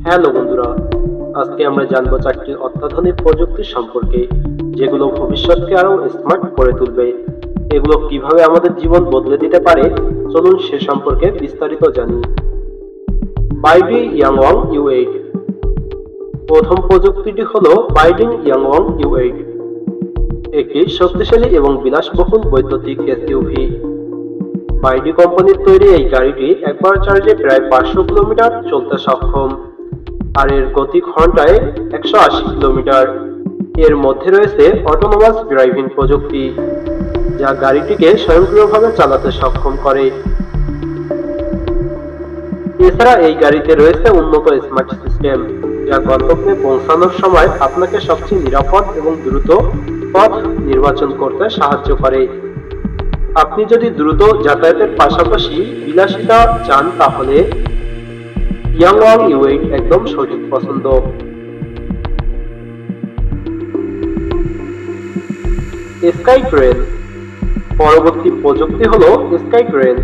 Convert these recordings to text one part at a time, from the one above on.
Hello বন্ধুরা, আজকে আমরা জানবো চারটি অত্যাধুনিক প্রযুক্তি সম্পর্কে যেগুলো ভবিষ্যৎকে আরো স্মার্ট করে তুলবে। এগুলো কিভাবে আমাদের জীবন বদলে দিতে পারে, চলুন সে সম্পর্কে বিস্তারিত জানি। বাইডি ইয়াংওয়াং U8। প্রথম প্রযুক্তিটি হলো বাইডিং ইয়াংওয়াং U8, একটি শক্তিশালী এবং বিলাসবহুল বৈদ্যুতিক এসইউভি। বাইডি কোম্পানির তৈরি এই গাড়িটি একবার চার্জে প্রায় 500 কিলোমিটার চলতে সক্ষম, আর এর গতি ঘন্টায় 180 কিলোমিটার। এর মধ্যে রয়েছে অটোনোমাস ড্রাইভিং প্রযুক্তি, যা গাড়িটিকে স্বয়ংক্রিয়ভাবে চালাতে সক্ষম করে। এছাড়া এই গাড়িতে রয়েছে উন্নত স্মার্ট সিস্টেম, যা গন্তব্যে পৌঁছানোর সময় আপনাকে সবচেয়ে নিরাপদ এবং দ্রুত পথ নির্বাচন করতে সাহায্য করে। আপনি যদি দ্রুত যাতায়াতের পাশাপাশি বিলাসিতা চান, তাহলে ইয়াংওয়াং U8 একদম সঠিক পছন্দ। Sky train. পরবর্তী প্রযুক্তি হলো স্কাই ট্রেন,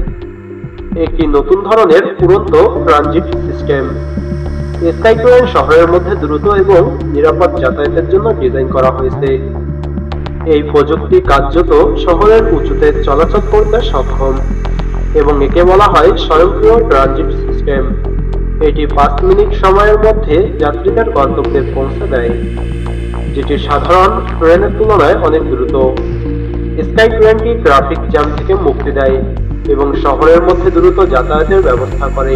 একটি নতুন ধরনের উড়ন্ত ট্রানজিট সিস্টেম। স্কাই ট্রেন শহরের মধ্যে দ্রুত এবং নিরাপদ যাতায়াতের জন্য ডিজাইন করা হয়েছে। এই প্রযুক্তি কার্যত শহরের উঁচুতে চলাচল করতে সক্ষম এবং একে বলা হয় স্বয়ংক্রিয় ট্রানজিট সিস্টেম। এটি 5 মিনিট সময়ের মধ্যে যাত্রীদের গন্তব্যে পৌঁছে দেয়, যেটি সাধারণ ট্রেনের তুলনায় অনেক দ্রুত। স্কাই ট্রেনটি ট্রাফিক জ্যাম থেকে মুক্তি দেয় এবং শহরের মধ্যে দ্রুত যাতায়াতের ব্যবস্থা করে।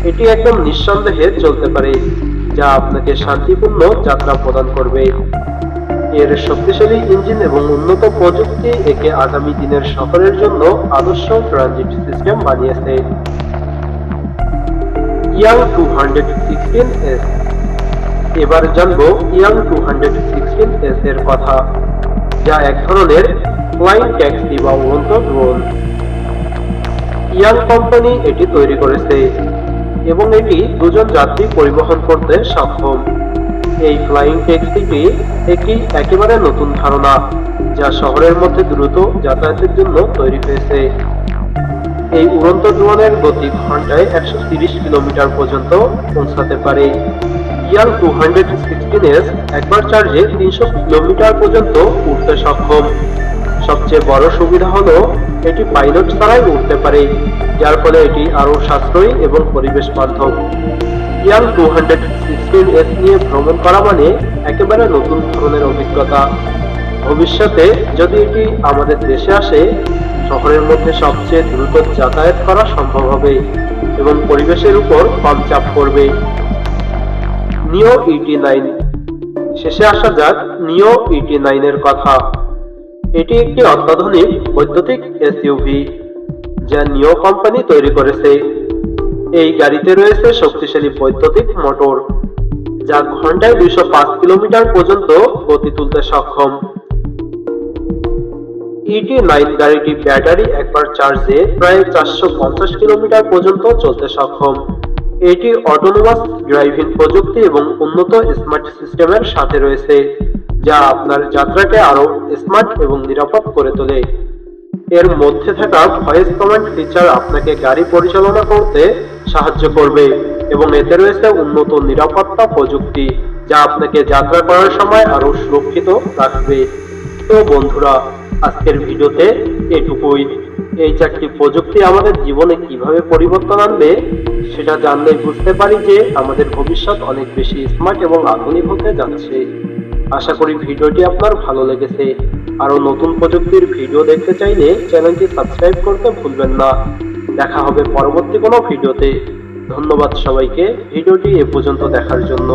এটি একদম নিঃসন্দেহে চলতে পারে, যা আপনাকে শান্তিপূর্ণ যাত্রা প্রদান করবে। এর শক্তিশালী ইঞ্জিন এবং উন্নত প্রযুক্তি একে আগামী দিনের শহরের জন্য আদর্শ ট্রানজিট সিস্টেম বানিয়েছে। Young 216S। এবার জানবো ইয়াং 216S এর কথা, যা এক ধরনের ফ্লাইং ট্যাক্সি বা উড়ন্ত ড্রোন। ইয়াং কোম্পানি এটি তৈরি করেছে এবং এটি দুজন যাত্রী পরিবহন করতে সক্ষম। এই ফ্লাইং ট্যাক্সিটি একটি একেবারে নতুন ধারণা, যা শহরের মধ্যে দ্রুত যাতায়াতের জন্য তৈরি হয়েছে। এই উড়ন্ত ড্রোনের গতি ঘন্টায় 130 কিলোমিটার পর্যন্ত পৌঁছাতে পারে। ইয়াং 216S একবার চার্জে 300 কিলোমিটার পর্যন্ত উড়তে সক্ষম। সবচেয়ে বড় সুবিধা হলো এটি পাইলট ছাড়াই উড়তে পারে, যার ফলে এটি আরো সাশ্রয়ী এবং পরিবেশ বান্ধব। ইয়াং 216S নিয়ে ভ্রমণ করা মানে একেবারে নতুন ধরনের অভিজ্ঞতা। ভবিষ্যতে যদি এটি আমাদের দেশে আসে, শহরের মধ্যে সবচেয়ে দ্রুত যাতায়াত করা সম্ভব হবে এবং পরিবেশের উপর কম চাপ পড়বে। নিও ET9। শেষে আসা যাক নিও ET9 এর কথা। এটি একটি অত্যাধুনিক বৈদ্যুতিক এসইউভি, যা নিও কোম্পানি তৈরি করেছে। এই গাড়িতে রয়েছে শক্তিশালী বৈদ্যুতিক মোটর, যা ঘন্টায় 205 কিলোমিটার পর্যন্ত গতি তুলতে সক্ষম। ET9 গাড়িটি ব্যাটারি একবার চার্জে প্রায় 450 কিলোমিটার পর্যন্ত চলতে সক্ষম। এটি অটোনোমাস ড্রাইভিং প্রযুক্তি এবং উন্নত স্মার্ট সিস্টেমের সাথে রয়েছে, যা আপনার যাত্রাকে আরো স্মার্ট এবং নিরাপদ করে তোলে। এর মধ্যে থাকা ভয়েস কমান্ড ফিচার আপনাকে গাড়ি পরিচালনা করতে সাহায্য করবে এবং এতে রয়েছে উন্নত নিরাপত্তা প্রযুক্তি, যা আপনাকে যাত্রা করার সময় আরো সুরক্ষিত রাখবে। তো বন্ধুরা, আজকের ভিডিওতে এটুকুই। এই চারটি প্রযুক্তি আমাদের জীবনে কিভাবে পরিবর্তন আনবে সেটা জানলেই বুঝতে পারি যে আমাদের ভবিষ্যৎ অনেক বেশি স্মার্ট এবং আধুনিক হতে যাচ্ছে। আশা করি ভিডিওটি আপনার ভালো লেগেছে। আরো নতুন প্রযুক্তির ভিডিও দেখতে চাইলে চ্যানেলটি সাবস্ক্রাইব করতে ভুলবেন না। দেখা হবে পরবর্তী কোনো ভিডিওতে। ধন্যবাদ সবাইকে ভিডিওটি এ পর্যন্ত দেখার জন্য।